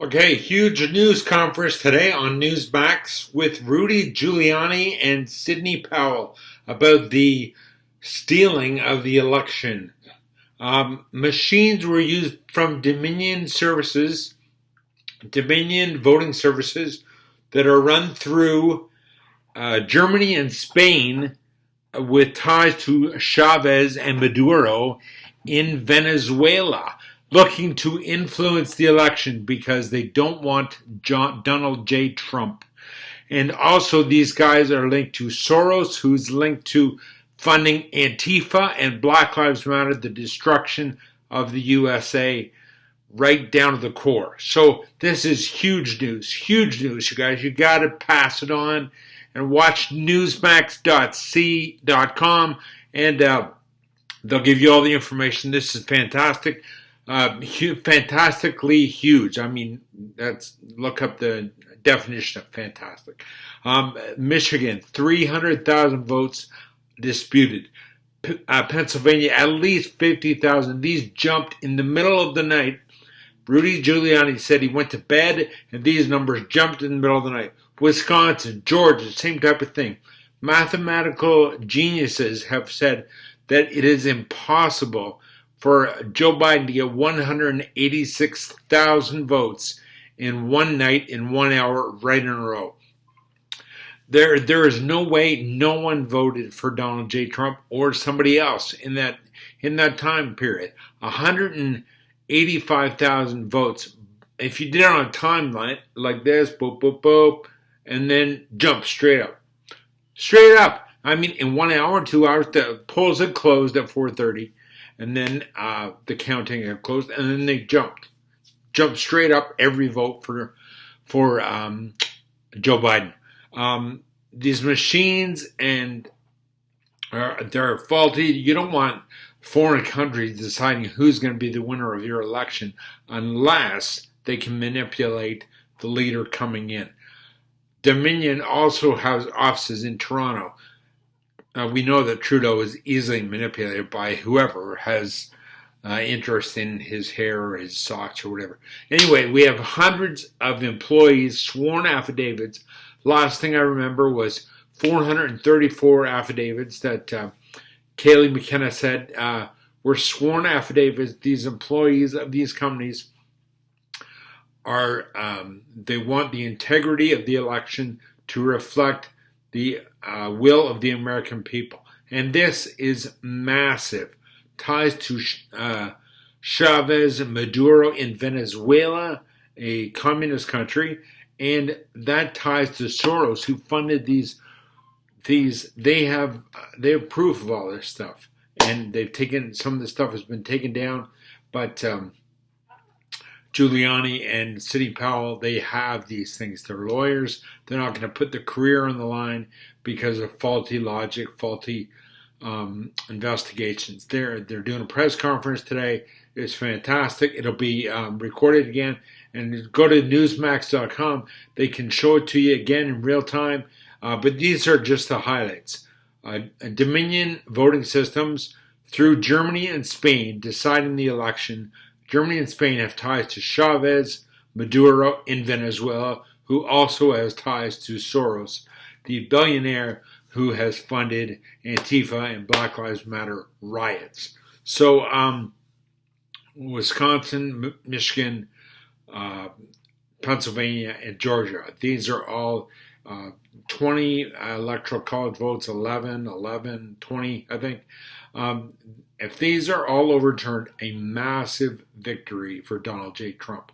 Okay, huge news conference today on Newsmax with Rudy Giuliani and Sidney Powell about the stealing of the election. Machines were used from Dominion voting services that are run through Germany and Spain with ties to Chavez and Maduro in Venezuela, looking to influence the election because they don't want Donald J. Trump. And also, these guys are linked to Soros, who's linked to funding Antifa and Black Lives Matter, the destruction of the USA, right down to the core. So this is huge news, you guys. You got to pass it on and watch newsmax.c.com, and they'll give you all the information. This is fantastic. Fantastically huge. I mean, look up the definition of fantastic. Michigan, 300,000 votes disputed. Pennsylvania, at least 50,000. These jumped in the middle of the night. Rudy Giuliani said he went to bed and these numbers jumped in the middle of the night. Wisconsin, Georgia, same type of thing. Mathematical geniuses have said that it is impossible for Joe Biden to get 186,000 votes in one night, in 1 hour, right in a row. There is no way no one voted for Donald J. Trump or somebody else in that time period. 185,000 votes. If you did it on a timeline like this, boop, boop, boop, and then jump straight up. Straight up. I mean, in 1 hour, 2 hours, the polls had closed at 4:30. And then the counting had closed, and then they jumped straight up every vote for Joe Biden. These machines they're faulty. You don't want foreign countries deciding who's going to be the winner of your election unless they can manipulate the leader coming in. Dominion also has offices in Toronto. We know that Trudeau is easily manipulated by whoever has interest in his hair or his socks or whatever. Anyway, we have hundreds of employees, sworn affidavits. Last thing I remember was 434 affidavits that Kayleigh McEnany said were sworn affidavits. These employees of these companies they want the integrity of the election to reflect the will of the American people. And this is massive. Ties to Chavez and Maduro in Venezuela, a communist country, and that ties to Soros, who funded these. They have proof of all this stuff, and they've taken some of the stuff has been taken down, but Giuliani and Sidney Powell, they have these things. They're lawyers. They're not going to put their career on the line because of faulty logic, faulty investigations. They're doing a press conference today. It's fantastic. It'll be recorded again. And go to newsmax.com. They can show it to you again in real time. But these are just the highlights. Dominion voting systems through Germany and Spain deciding the election. Germany and Spain have ties to Chavez, Maduro in Venezuela, who also has ties to Soros, the billionaire who has funded Antifa and Black Lives Matter riots. So, Wisconsin, Michigan, Pennsylvania, and Georgia. These are all 20 electoral college votes, 11, 20, I think. If these are all overturned, a massive victory for Donald J. Trump.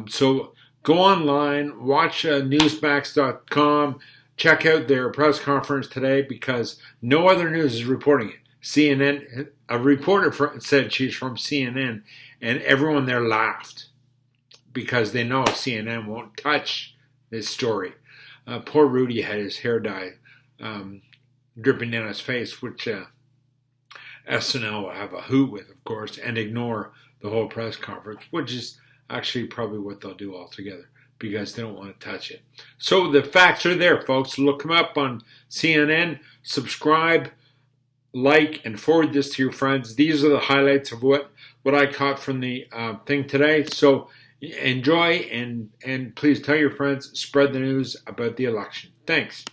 So go online, watch newsmax.com, check out their press conference today because no other news is reporting it. CNN, a reporter said she's from CNN, and everyone there laughed because they know CNN won't touch this story. Poor Rudy had his hair dye dripping down his face, which SNL will have a hoot with, of course, and ignore the whole press conference, which is actually probably what they'll do altogether because they don't want to touch it. So the facts are there, folks. Look them up on CNN. Subscribe, like, and forward this to your friends. These are the highlights of what I caught from the thing today. So Enjoy and please tell your friends, spread the news about the election. Thanks.